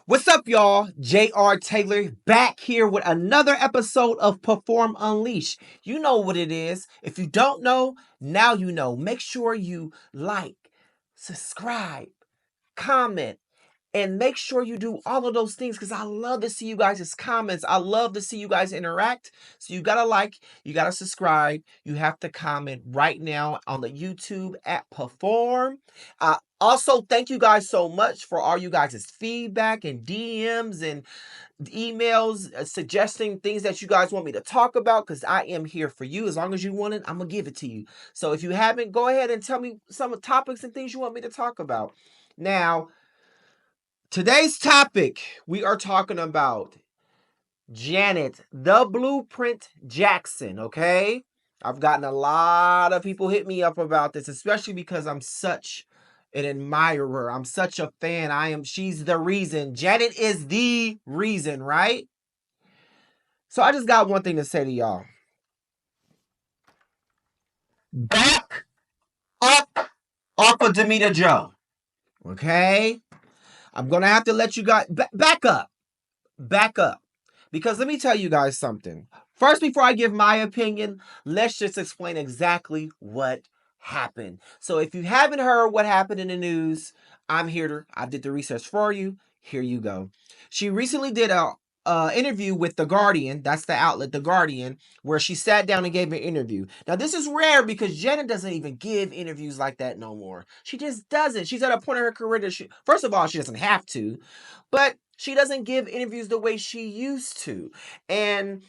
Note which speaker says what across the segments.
Speaker 1: What's up, y'all? J.R. Taylor back here with another episode of Pafoooorm Unleashed. You know what it is. If you don't know, now you know. Make sure you like, subscribe, comment, and make sure you do all of those things because I love to see you guys' comments. I love to see you guys interact. So you gotta like, you gotta subscribe, you have to comment right now on the YouTube at Pafoooorm. Also, thank you guys so much for all you guys' feedback and DMs and emails suggesting things that you guys want me to talk about because I am here for you. As long as you want it, I'm gonna give it to you. So if you haven't, go ahead and tell me some topics and things you want me to talk about. Now, today's topic, we are talking about Janet, the Blueprint Jackson, okay? I've gotten a lot of people hit me up about this, especially because I'm such an admirer. I'm such a fan. She's the reason. Janet is the reason, right? So I just got one thing to say to y'all. Back up off of Demeter Joe, okay? I'm going to have to let you guys back up. Back up. Because let me tell you guys something. First, before I give my opinion, let's just explain exactly what happened. So if you haven't heard what happened in the news, I did the research for you. Here you go. She recently did a interview with The Guardian. That's the outlet, The Guardian, where she sat down and gave an interview. Now, this is rare because Jenna doesn't even give interviews like that no more. She just doesn't. She's at a point in her career that first of all, she doesn't have to, but she doesn't give interviews the way she used to. And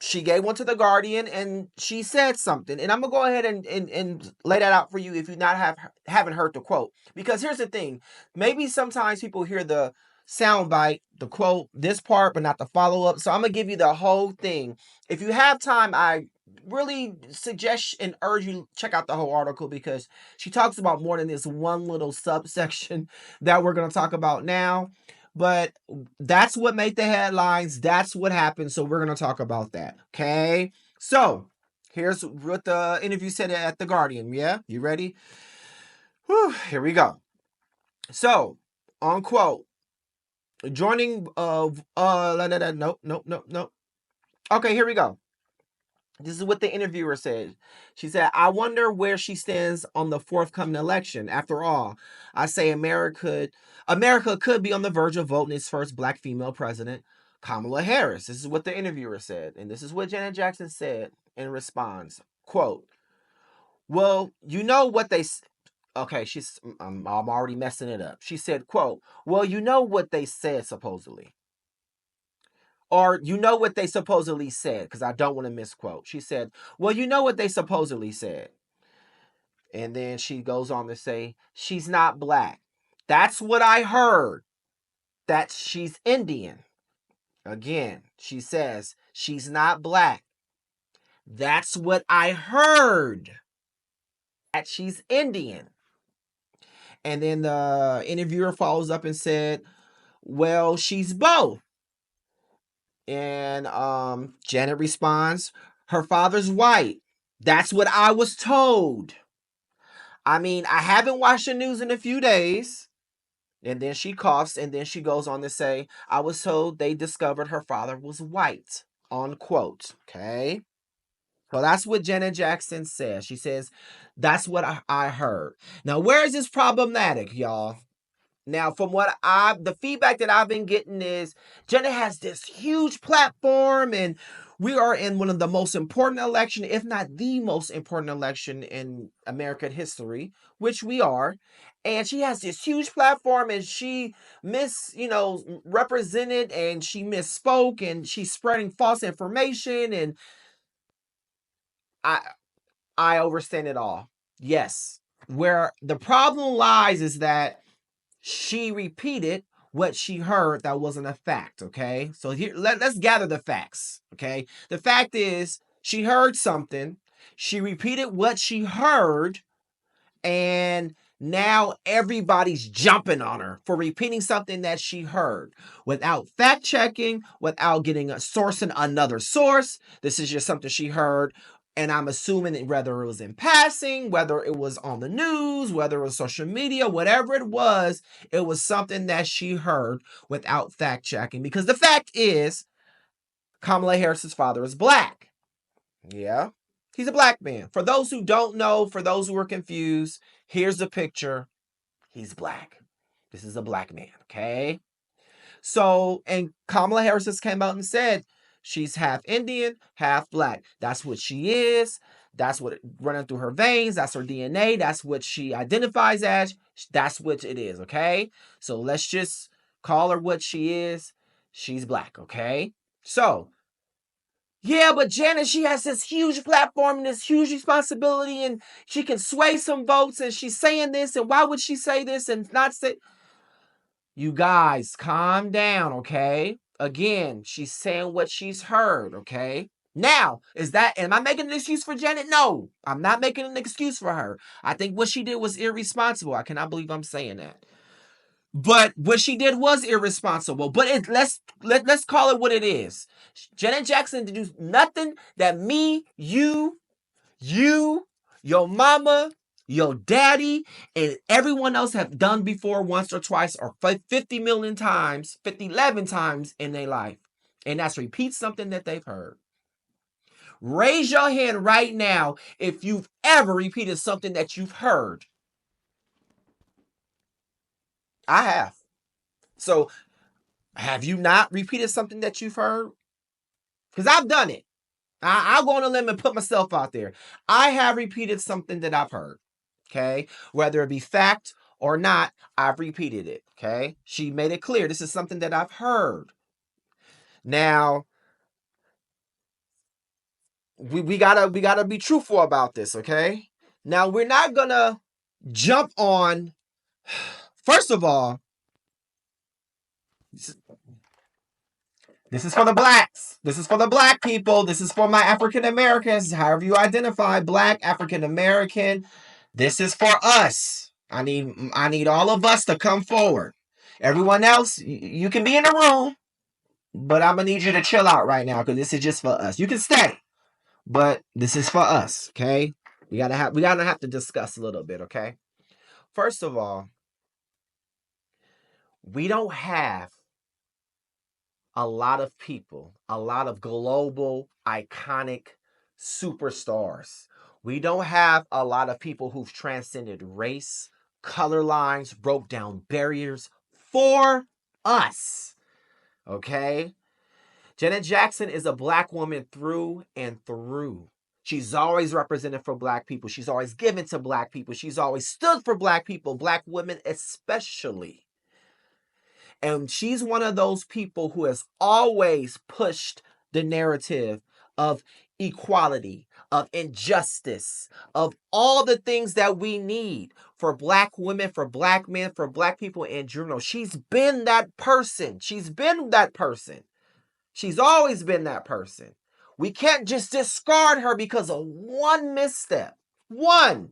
Speaker 1: she gave one to The Guardian and she said something. And I'm going to go ahead and lay that out for you if you haven't heard the quote. Because here's the thing. Maybe sometimes people hear the soundbite, the quote, this part, but not the follow-up. So I'm going to give you the whole thing. If you have time, I really suggest and urge you check out the whole article because she talks about more than this one little subsection that we're going to talk about now. But that's what made the headlines. That's what happened. So we're going to talk about that. Okay. So here's what the interview said at The Guardian. Yeah. You ready? Whew, here we go. So, unquote, joining nope. Okay, here we go. This is what the interviewer said. She said, I wonder where she stands on the forthcoming election. After all, I say America could be on the verge of voting its first black female president, Kamala Harris. This is what the interviewer said. And this is what Janet Jackson said in response. Quote, well, you know what they... Okay, I'm already messing it up. She said, quote, well, you know what they said supposedly. Or you know what they supposedly said, because I don't want to misquote. She said, well, you know what they supposedly said. And then she goes on to say, she's not black. That's what I heard. That she's Indian. Again, she says, she's not black. That's what I heard. That she's Indian. And then the interviewer follows up and said, well, she's both. And Janet responds, her father's white. That's what I was told. I mean, I haven't watched the news in a few days. And then she coughs and then she goes on to say, I was told they discovered her father was white. Unquote. Okay. So that's what Janet Jackson says. She says, that's what I heard. Now, where is this problematic, y'all? Now, from the feedback that I've been getting is Jenna has this huge platform and we are in one of the most important election, if not the most important election in American history, which we are. And she has this huge platform and she represented and she misspoke and she's spreading false information. And I overstand it all. Yes. Where the problem lies is that she repeated what she heard that wasn't a fact, okay? So here, let's gather the facts, okay? The fact is, she heard something, she repeated what she heard, and now everybody's jumping on her for repeating something that she heard without fact checking, without getting a source in another source. This is just something she heard And I'm assuming that whether it was in passing, whether it was on the news, whether it was social media, whatever it was something that she heard without fact checking. Because the fact is, Kamala Harris's father is black. Yeah, he's a black man. For those who don't know, for those who are confused, here's the picture. He's black. This is a black man, okay? So, and Kamala Harris just came out and said she's half Indian, half black. That's what she is. That's what running through her veins. That's her DNA. That's what she identifies as. That's what it is, okay? So let's just call her what she is. She's black, okay? So, yeah, but Janet, she has this huge platform and this huge responsibility, and she can sway some votes, and she's saying this, and why would she say this and not say... You guys, calm down, okay? Again, she's saying what she's heard, okay? Now, am I making an excuse for Janet? No, I'm not making an excuse for her. I think what she did was irresponsible. I cannot believe I'm saying that. But what she did was irresponsible. But let's call it what it is. Janet Jackson did do nothing that me, you, your mama, your daddy, and everyone else have done before once or twice or 50 million times, 11 times in their life. And that's repeat something that they've heard. Raise your hand right now if you've ever repeated something that you've heard. I have. So, have you not repeated something that you've heard? Because I've done it. I'll go on a limb and put myself out there. I have repeated something that I've heard. Okay? Whether it be fact or not, I've repeated it. Okay? She made it clear. This is something that I've heard. Now, we gotta be truthful about this, okay? Now, we're not gonna jump on. First of all, this is for the blacks. This is for the black people. This is for my African Americans, however you identify, black, African American. This is for us. I need all of us to come forward. Everyone else, you can be in the room, but I'm gonna need you to chill out right now because this is just for us. You can stay, but this is for us. Okay? We gotta have to discuss a little bit. Okay? First of all, we don't have a lot of people, a lot of global iconic superstars. We don't have a lot of people who've transcended race, color lines, broke down barriers for us. Okay? Janet Jackson is a black woman through and through. She's always represented for black people. She's always given to black people. She's always stood for black people, black women especially. And she's one of those people who has always pushed the narrative of equality, of injustice, of all the things that we need for black women, for black men, for black people in general. She's been that person. She's been that person. She's always been that person. We can't just discard her because of one misstep. One.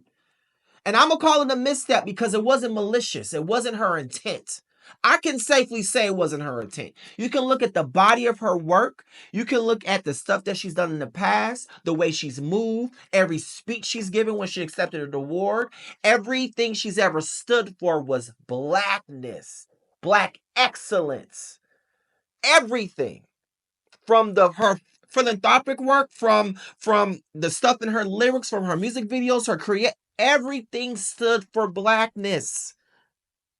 Speaker 1: And I'm going to call it a misstep because it wasn't malicious. It wasn't her intent. I can safely say it wasn't her intent. You can look at the body of her work. You can look at the stuff that she's done in the past, the way she's moved, every speech she's given when she accepted an award. Everything she's ever stood for was blackness, black excellence. Everything. From her philanthropic work, from the stuff in her lyrics, from her music videos, everything stood for blackness.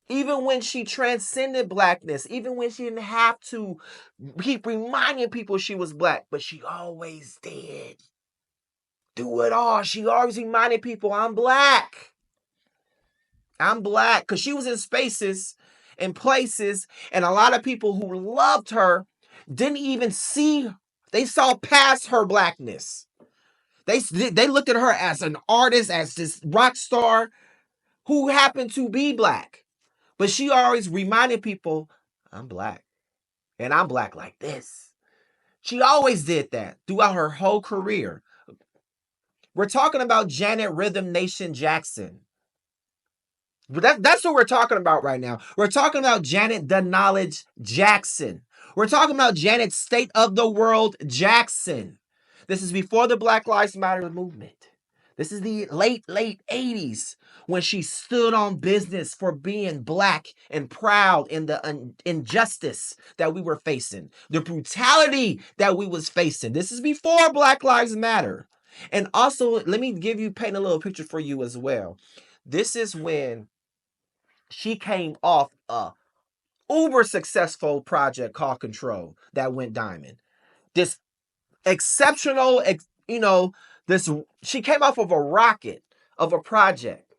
Speaker 1: Even when she transcended blackness, even when she didn't have to keep reminding people she was black, but she always did. Do it all. She always reminded people, I'm black. I'm black. Because she was in spaces and places, and a lot of people who loved her didn't even see, they saw past her blackness. They looked at her as an artist, as this rock star who happened to be black. But she always reminded people, I'm black. And I'm black like this. She always did that throughout her whole career. We're talking about Janet Rhythm Nation Jackson. That's what we're talking about right now. We're talking about Janet the Knowledge Jackson. We're talking about Janet State of the World Jackson. This is before the Black Lives Matter movement. This is the late 80s when she stood on business for being black and proud in the injustice that we were facing, the brutality that we was facing. This is before Black Lives Matter. And also, let me paint a little picture for you as well. This is when she came off a uber successful project called Control that went diamond. This exceptional, this she came off of a rocket of a project,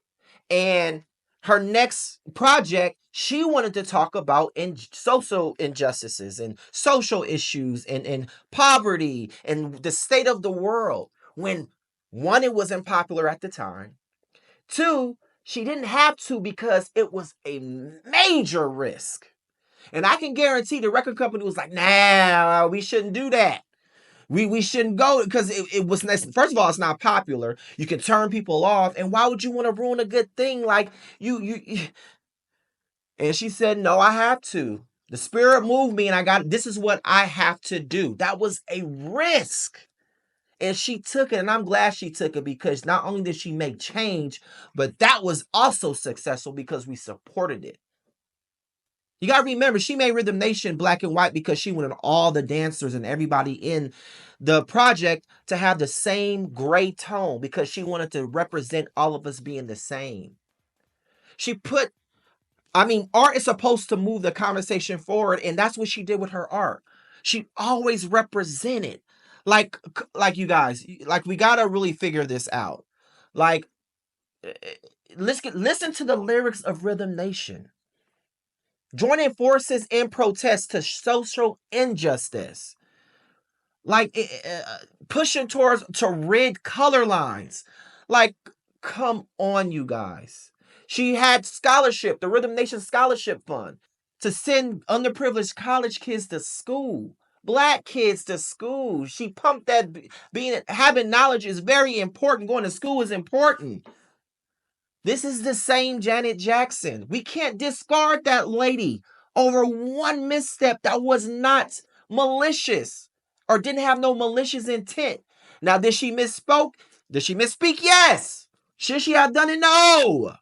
Speaker 1: and her next project she wanted to talk about social injustices and social issues and poverty and the state of the world. When one, it was unpopular at the time. Two, she didn't have to because it was a major risk. And I can guarantee the record company was like, nah, we shouldn't do that. We shouldn't go because it was, first of all, it's not popular. You can turn people off. And why would you want to ruin a good thing? Like you. And she said, no, I have to. The spirit moved me and this is what I have to do. That was a risk. And she took it, and I'm glad she took it because not only did she make change, but that was also successful because we supported it. You got to remember, she made Rhythm Nation black and white because she wanted all the dancers and everybody in the project to have the same gray tone because she wanted to represent all of us being the same. Art is supposed to move the conversation forward, and that's what she did with her art. She always represented. Like you guys, like we got to really figure this out. Like, listen to the lyrics of Rhythm Nation. Joining forces in protest to social injustice, like pushing to rid color lines. Like, come on, you guys. She had scholarship, the Rhythm Nation Scholarship Fund, to send underprivileged college kids to school, black kids to school. She pumped that. Having knowledge is very important. Going to school is important. This is the same Janet Jackson. We can't discard that lady over one misstep that was not malicious or didn't have no malicious intent. Now, did she misspoke? Did she misspeak? Yes. Should she have done it? No.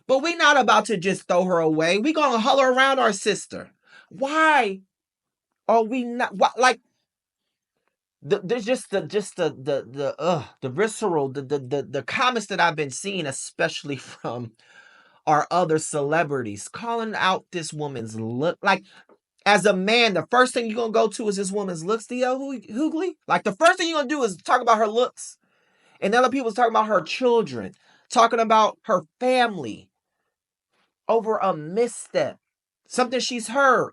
Speaker 1: But we not about to just throw her away. We gonna holler around our sister. Why are we not? Like, there's just the visceral the comments that I've been seeing, especially from are other celebrities calling out this woman's look. Like, as a man, the first thing you're gonna go to is this woman's looks, Theo Hoogly. Like, the first thing you're gonna do is talk about her looks. And other people's talking about her children, talking about her family over a misstep. Something she's heard.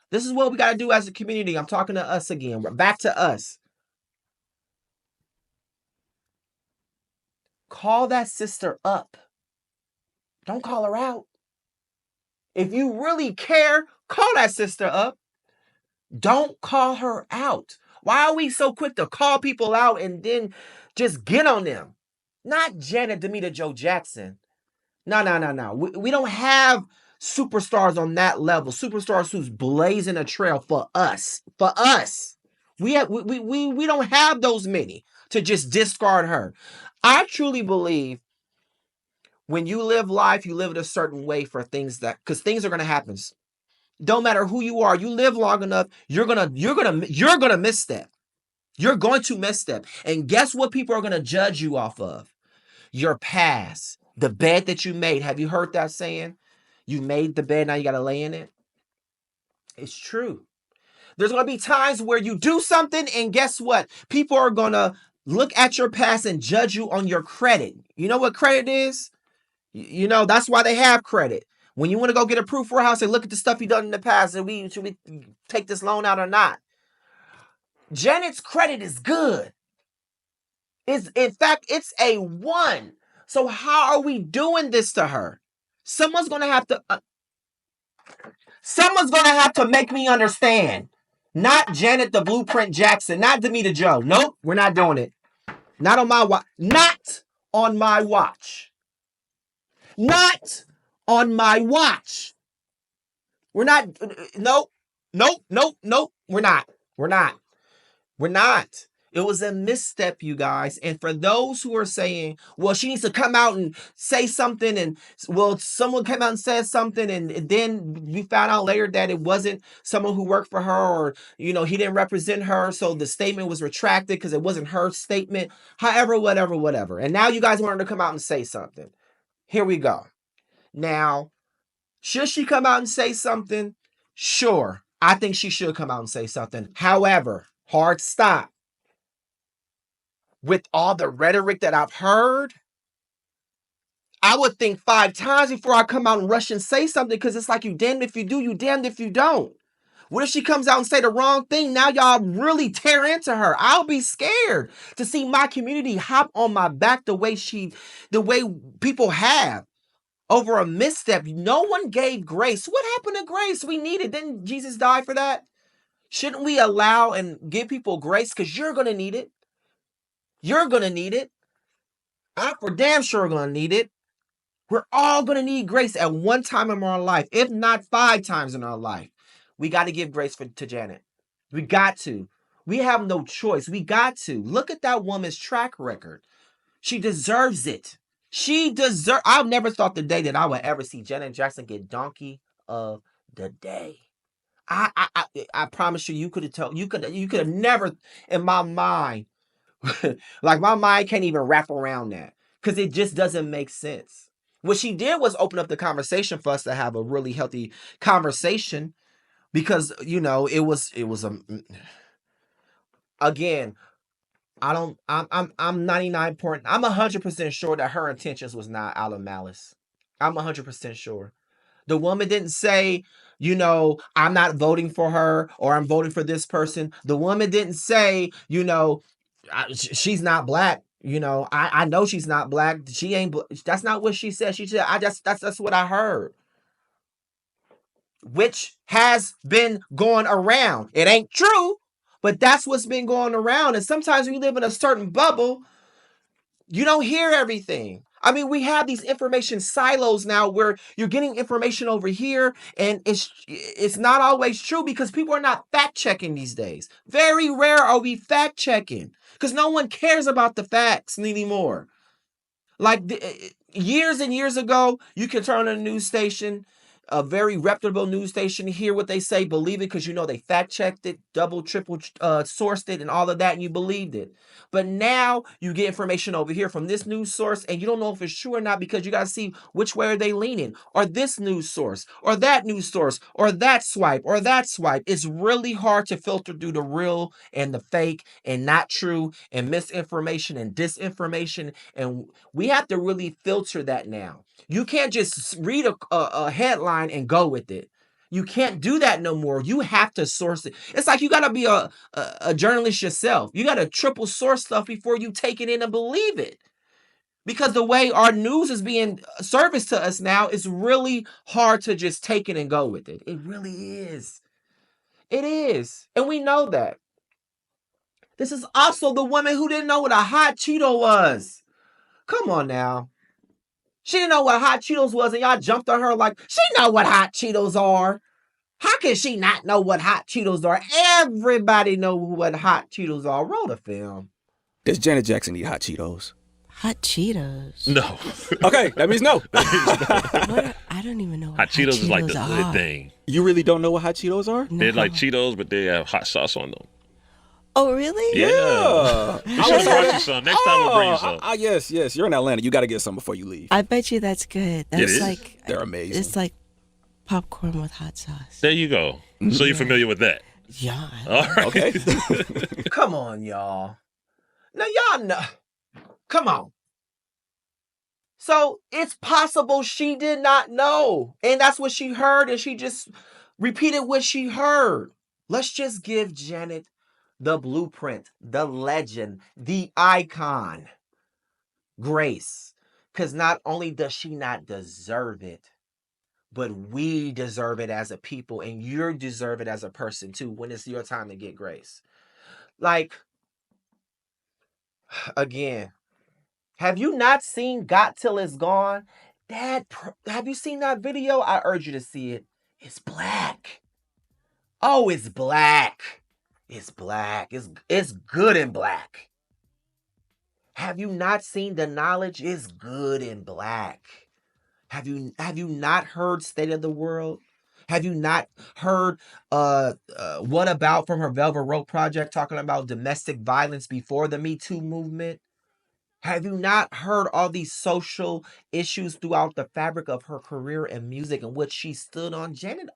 Speaker 1: This is what we gotta do as a community. I'm talking to us again. Back to us. Call that sister up. Don't call her out. If you really care, call that sister up. Don't call her out. Why are we so quick to call people out and then just get on them? Not Janet Demita Joe Jackson. No. We don't have superstars on that level. Superstars who's blazing a trail for us. For us. We don't have those many to just discard her. I truly believe when you live life, you live it a certain way for things because things are going to happen. Don't matter who you are, you live long enough, you're gonna misstep. You're going to misstep. And guess what people are gonna judge you off of? Your past. The bed that you made. Have you heard that saying? You made the bed, now you gotta lay in it. It's true. There's gonna be times where you do something, and guess what? People are gonna look at your past and judge you on your credit. You know what credit is? That's why they have credit. When you want to go get approved for a house and look at the stuff you done in the past, and should we take this loan out or not? Janet's credit is good. In fact, it's a 1. So how are we doing this to her? Someone's gonna have to make me understand. Not Janet the Blueprint Jackson, not Demita Joe. Nope, we're not doing it. Not on my watch. Not on my watch. Not on my watch. We're not. Nope. We're not. We're not. It was a misstep, you guys. And for those who are saying, well, she needs to come out and say something, and well, someone came out and said something, and then we found out later that it wasn't someone who worked for her, or, you know, he didn't represent her, so the statement was retracted because it wasn't her statement. However, whatever. And now you guys want her to come out and say something. Here we go. Now, should she come out and say something? Sure. I think she should come out and say something. However, hard stop. With all the rhetoric that I've heard, I would think 5 times before I come out and rush and say something, because it's like, you damned if you do, you damned if you don't. What if she comes out and say the wrong thing? Now y'all really tear into her. I'll be scared to see my community hop on my back the way people have over a misstep. No one gave grace. What happened to grace? We need it. Didn't Jesus die for that? Shouldn't we allow and give people grace? Because you're going to need it. You're going to need it. I'm for damn sure going to need it. We're all going to need grace at one time in our life, if not 5 times in our life. We got to give grace to Janet. We got to. We have no choice. We got to. Look at that woman's track record. She deserves it. I've never thought the day that I would ever see Janet Jackson get Donkey of the Day. I promise you, you could have never in my mind. Like, my mind can't even wrap around that, because it just doesn't make sense. What she did was open up the conversation for us to have a really healthy conversation, because, you know, it was again, I'm 100% sure that her intentions was not out of malice. I'm 100% sure. The woman didn't say, you know, I'm not voting for her, or I'm voting for this person. The woman didn't say, you know, she's not black. You know, I know she's not black. She ain't. That's not what she said. She said, that's what I heard. Which has been going around. It ain't true, but that's what's been going around. And sometimes when you live in a certain bubble, you don't hear everything. I mean, we have these information silos now where you're getting information over here, and it's not always true, because people are not fact checking these days. Very rare are we fact checking, because no one cares about the facts anymore. Like years and years ago, you could turn on a news station, a very reputable news station, hear what they say, believe it, because you know they fact checked it, double, triple sourced it, and all of that, and you believed it. But now you get information over here from this news source, and you don't know if it's true or not, because you got to see which way are they leaning, or this news source, or that news source, or that swipe, or that swipe. It's really hard to filter through the real and the fake and not true and misinformation and disinformation, and we have to really filter that now. You can't just read a headline and go with it. You can't do that no more. You have to source it. It's like you got to be a journalist yourself. You got to triple source stuff before you take it in and believe it. Because the way our news is being serviced to us now, it's really hard to just take it and go with it. It really is. It is. And we know that. This is also the woman who didn't know what a hot Cheeto was. Come on now. She didn't know what hot Cheetos was, and y'all jumped on her like, she know what hot Cheetos are. How can she not know what hot Cheetos are? Everybody know what hot Cheetos are. Roll the film.
Speaker 2: Does Janet Jackson eat hot Cheetos?
Speaker 3: Hot Cheetos?
Speaker 4: No.
Speaker 2: Okay, that means no.
Speaker 3: I don't even know what
Speaker 4: Hot Cheetos is like the
Speaker 3: are.
Speaker 4: thing.
Speaker 2: You really don't know what hot Cheetos are?
Speaker 3: No.
Speaker 4: They're like Cheetos, but they have hot sauce on them.
Speaker 3: Oh, really?
Speaker 4: Yeah. We should have brought you some. Next time we'll bring you some.
Speaker 2: Yes. You're in Atlanta. You got to get some before you leave.
Speaker 3: I bet you that's good. That's
Speaker 4: is?
Speaker 3: like
Speaker 2: They're amazing.
Speaker 3: It's like popcorn with hot sauce.
Speaker 4: There you go. So you're familiar with that?
Speaker 3: Yeah.
Speaker 4: All right.
Speaker 2: Okay.
Speaker 1: Come on, y'all. Now, y'all know. Come on. So it's possible she did not know. And that's what she heard, and she just repeated what she heard. Let's just give Janet the blueprint, the legend, the icon, grace. Because not only does she not deserve it, but we deserve it as a people, and you deserve it as a person too when it's your time to get grace. Like, again, have you not seen Got Till It's Gone? Dad, have you seen that video? I urge you to see it. It's black. Oh, it's black. It's black. It's good in black. Have you not seen The Knowledge? It's good in black. Have you not heard State of the World? Have you not heard What About from her Velvet Rope project talking about domestic violence before the Me Too movement? Have you not heard all these social issues throughout the fabric of her career in music and what she stood on? Janet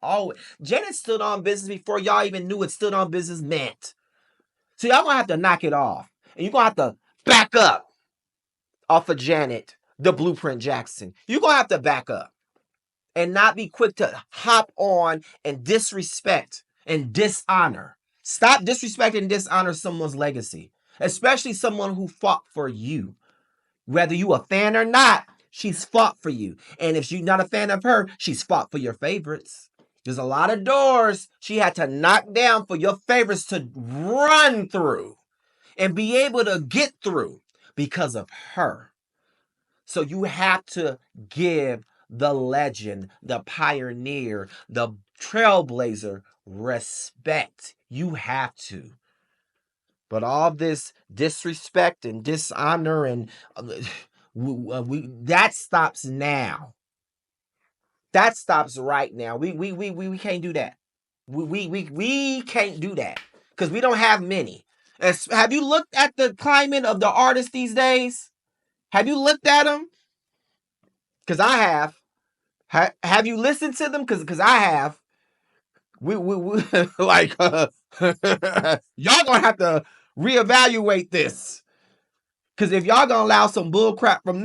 Speaker 1: stood on business before y'all even knew what stood on business meant. So y'all gonna have to knock it off. And you're gonna have to back up off of Janet, the Blueprint Jackson. You're gonna have to back up and not be quick to hop on and disrespect and dishonor. Stop disrespecting and dishonor someone's legacy, especially someone who fought for you. Whether you a fan or not, she's fought for you. And if you're not a fan of her, she's fought for your favorites. There's a lot of doors she had to knock down for your favorites to run through and be able to get through because of her. So you have to give the legend, the pioneer, the trailblazer respect. You have to. But all this disrespect and dishonor and that stops now. That stops right now. We can't do that. We can't do that because we don't have many. Have you looked at the climate of the artists these days? Have you looked at them? Because I have. Have you listened to them? Because I have. We like y'all gonna have to reevaluate this. Because if y'all gonna allow some bull crap from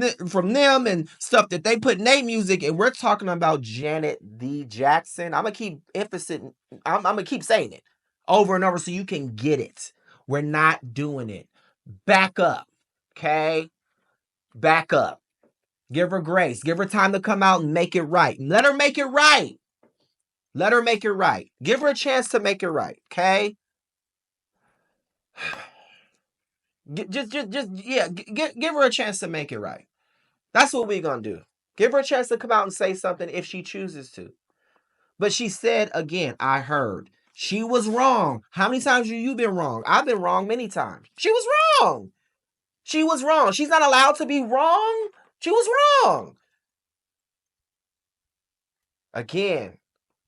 Speaker 1: them and stuff that they put in their music, and we're talking about Janet D. Jackson, I'm gonna keep emphasizing. I'm gonna keep saying it over and over so you can get it. We're not doing it. Back up, okay? Back up. Give her grace. Give her time to come out and make it right. Let her make it right. Let her make it right. Give her a chance to make it right, okay? Give her a chance to make it right. That's what we're gonna do. Give her a chance to come out and say something if she chooses to. But she said again, I heard. She was wrong. How many times have you been wrong? I've been wrong many times. She was wrong. She was wrong. She's not allowed to be wrong. She was wrong. Again,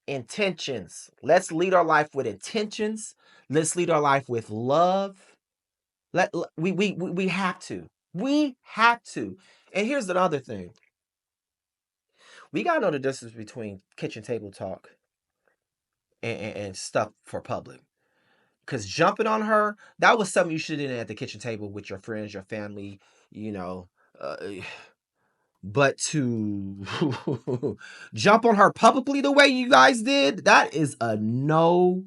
Speaker 1: intentions. Let's lead our life with intentions. Let's lead our life with love. We have to. We have to. And here's another thing. We gotta know the difference between kitchen table talk and stuff for public. Because jumping on her, that was something you should have done at the kitchen table with your friends, your family, you know. But to jump on her publicly the way you guys did, that is a no.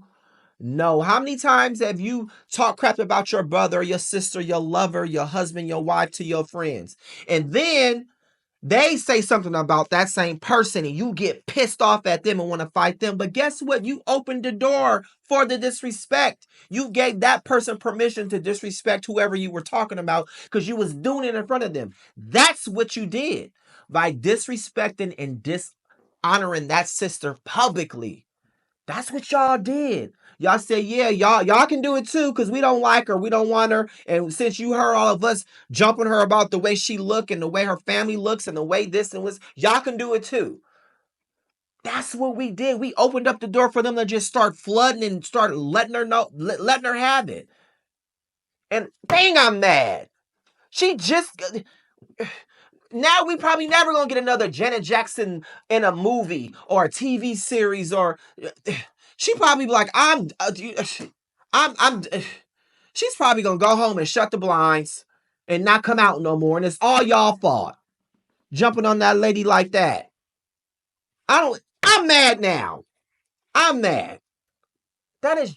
Speaker 1: No. How many times have you talked crap about your brother, your sister, your lover, your husband, your wife to your friends? And then they say something about that same person and you get pissed off at them and want to fight them. But guess what? You opened the door for the disrespect. You gave that person permission to disrespect whoever you were talking about because you was doing it in front of them. That's what you did by disrespecting and dishonoring that sister publicly. That's what y'all did. Y'all said, yeah, y'all can do it too, because we don't like her, we don't want her. And since you heard all of us jumping her about the way she look and the way her family looks and the way this and was, y'all can do it too. That's what we did. We opened up the door for them to just start flooding and start letting her know, letting her have it. And dang, I'm mad. She just now we probably never gonna get another Janet Jackson in a movie or a TV series or she probably be like, she's probably gonna go home and shut the blinds and not come out no more. And it's all y'all fault. Jumping on that lady like that. I'm mad now. I'm mad. That is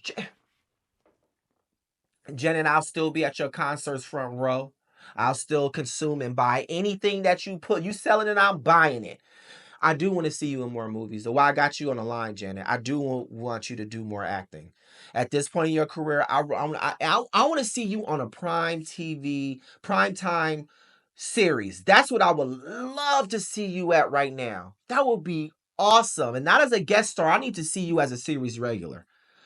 Speaker 1: Jen, and I'll still be at your concerts front row. I'll still consume and buy anything that you put. You selling it, I'm buying it. I do want to see you in more movies. So why I got you on the line, Janet, I do want you to do more acting. At this point in your career, I want to see you on a prime TV, prime time series. That's what I would love to see you at right now. That would be awesome. And not as a guest star. I need to see you as a series regular.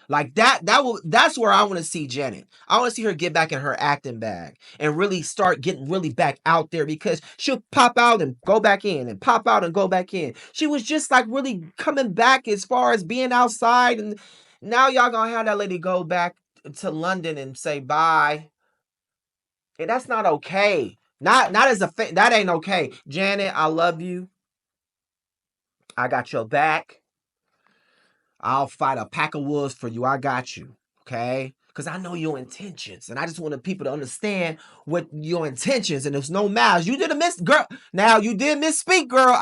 Speaker 1: Like that's where I want to see Janet. I want to see her get back in her acting bag and really start getting really back out there, because she'll pop out and go back in and pop out and go back in. She was just like really coming back as far as being outside, and now y'all gonna have that lady go back to London and say bye. And that's not okay. Not as a that ain't okay. Janet, I love you. I got your back. I'll fight a pack of wolves for you. I got you. Okay? Because I know your intentions. And I just wanted people to understand what your intentions. And there's no malice. You did a miss, girl. Now you did misspeak, girl.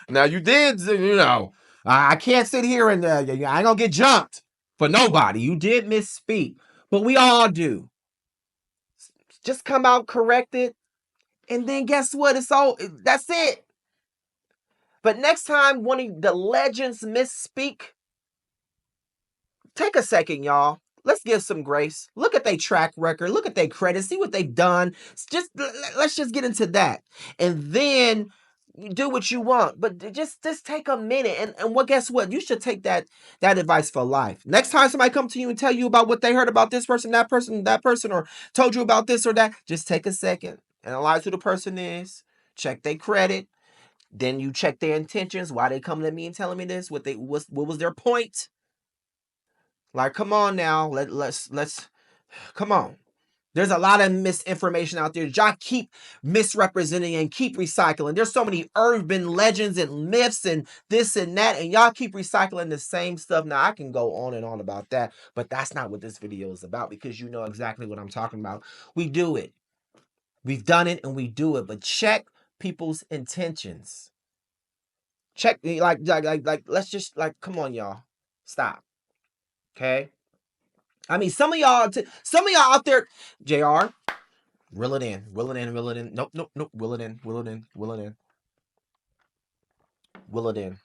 Speaker 1: Now you did, you know. I can't sit here and I ain't gonna get jumped for nobody. You did misspeak. But we all do. Just come out corrected. And then guess what? It's all, that's it. But next time one of the legends misspeak, take a second, y'all. Let's give some grace. Look at their track record. Look at their credits. See what they've done. Let's just get into that. And then you do what you want. But just take a minute. And what, guess what? You should take that advice for life. Next time somebody come to you and tell you about what they heard about this person, that person, or told you about this or that, just take a second. Analyze who the person is. Check their credit. Then you check their intentions. Why they coming to me and telling me this? What was their point? Like, come on now. Let's come on. There's a lot of misinformation out there. Y'all keep misrepresenting and keep recycling. There's so many urban legends and myths and this and that, and y'all keep recycling the same stuff. Now, I can go on and on about that, but that's not what this video is about, because you know exactly what I'm talking about. We do it. We've done it and we do it, but check people's intentions. Check, like, let's just, like, come on, y'all. Stop. Okay? I mean, some of y'all out there, JR, reel it in. Nope. Reel it in.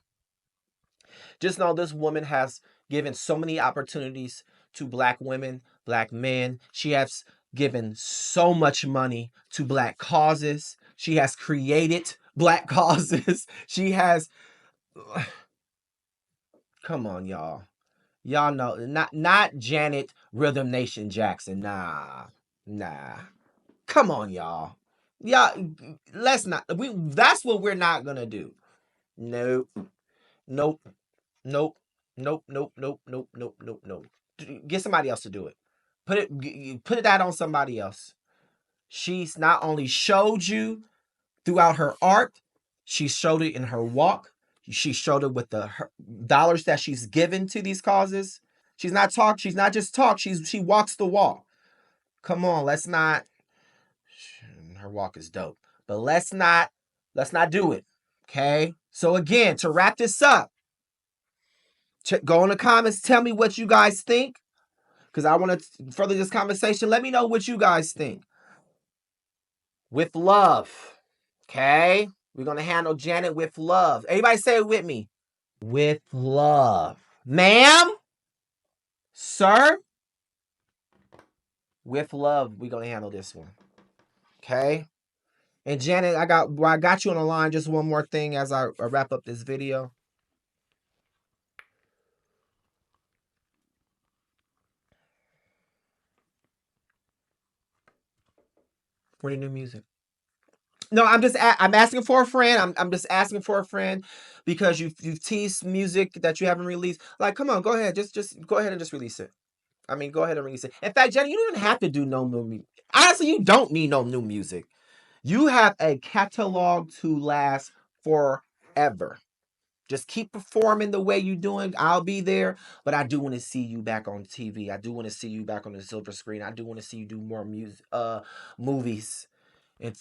Speaker 1: Just know this woman has given so many opportunities to Black women, Black men. She has given so much money to Black causes. She has created Black causes. She has... Come on, y'all. Y'all know, not Janet Rhythm Nation Jackson. Nah. Come on, y'all. Y'all, let's not. That's what we're not gonna do. Nope. Get somebody else to do it. Put that on somebody else. She's not only showed you throughout her art, she showed it in her walk. She showed it with the dollars that she's given to these causes. She's not just talk. She walks the walk. Come on, let's not. Her walk is dope, but let's not do it. Okay. So again, to wrap this up, go in the comments. Tell me what you guys think, because I want to further this conversation. Let me know what you guys think. With love. Okay. We're going to handle Janet with love. Everybody say it with me. With love. Ma'am? Sir? With love, we're going to handle this one. Okay? And Janet, I got you on the line. Just one more thing as I wrap up this video. For the new music. No, I'm asking for a friend. I'm just asking for a friend, because you've teased music that you haven't released. Like, come on, go ahead. Just go ahead and just release it. I mean, go ahead and release it. In fact, Jenny, you don't even have to do no new music. Honestly, you don't need no new music. You have a catalog to last forever. Just keep performing the way you're doing. I'll be there, but I do want to see you back on TV. I do want to see you back on the silver screen. I do want to see you do more music, movies.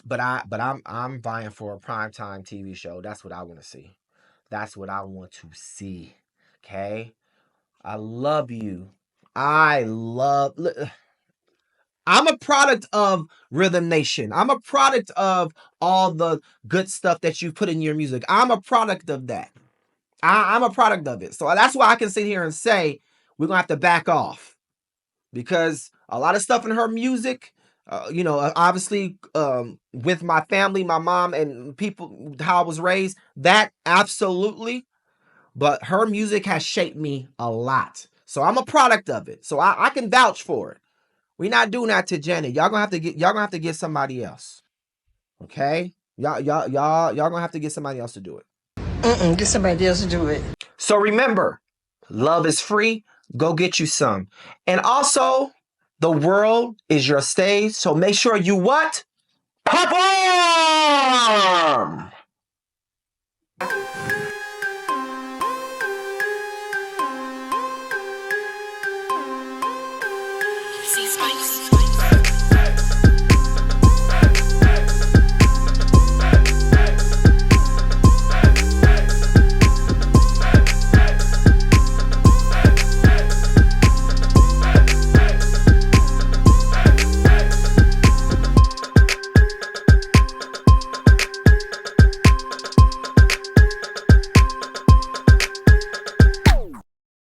Speaker 1: But I'm vying for a primetime TV show. That's what I want to see. That's what I want to see. Okay? I love you. I'm a product of Rhythm Nation. I'm a product of all the good stuff that you put in your music. I'm a product of that. I'm a product of it. So that's why I can sit here and say we're going to have to back off, because a lot of stuff in her music, Obviously, with my family, my mom and people, how I was raised, that absolutely. But her music has shaped me a lot. So I'm a product of it. So I can vouch for it. We're not doing that to Janet. Y'all gonna have to get somebody else. Okay? Y'all gonna have to get somebody else to do it.
Speaker 5: Get somebody else to do it.
Speaker 1: So remember, love is free. Go get you some. And also, the world is your stage. So make sure you what? Pafoooorm!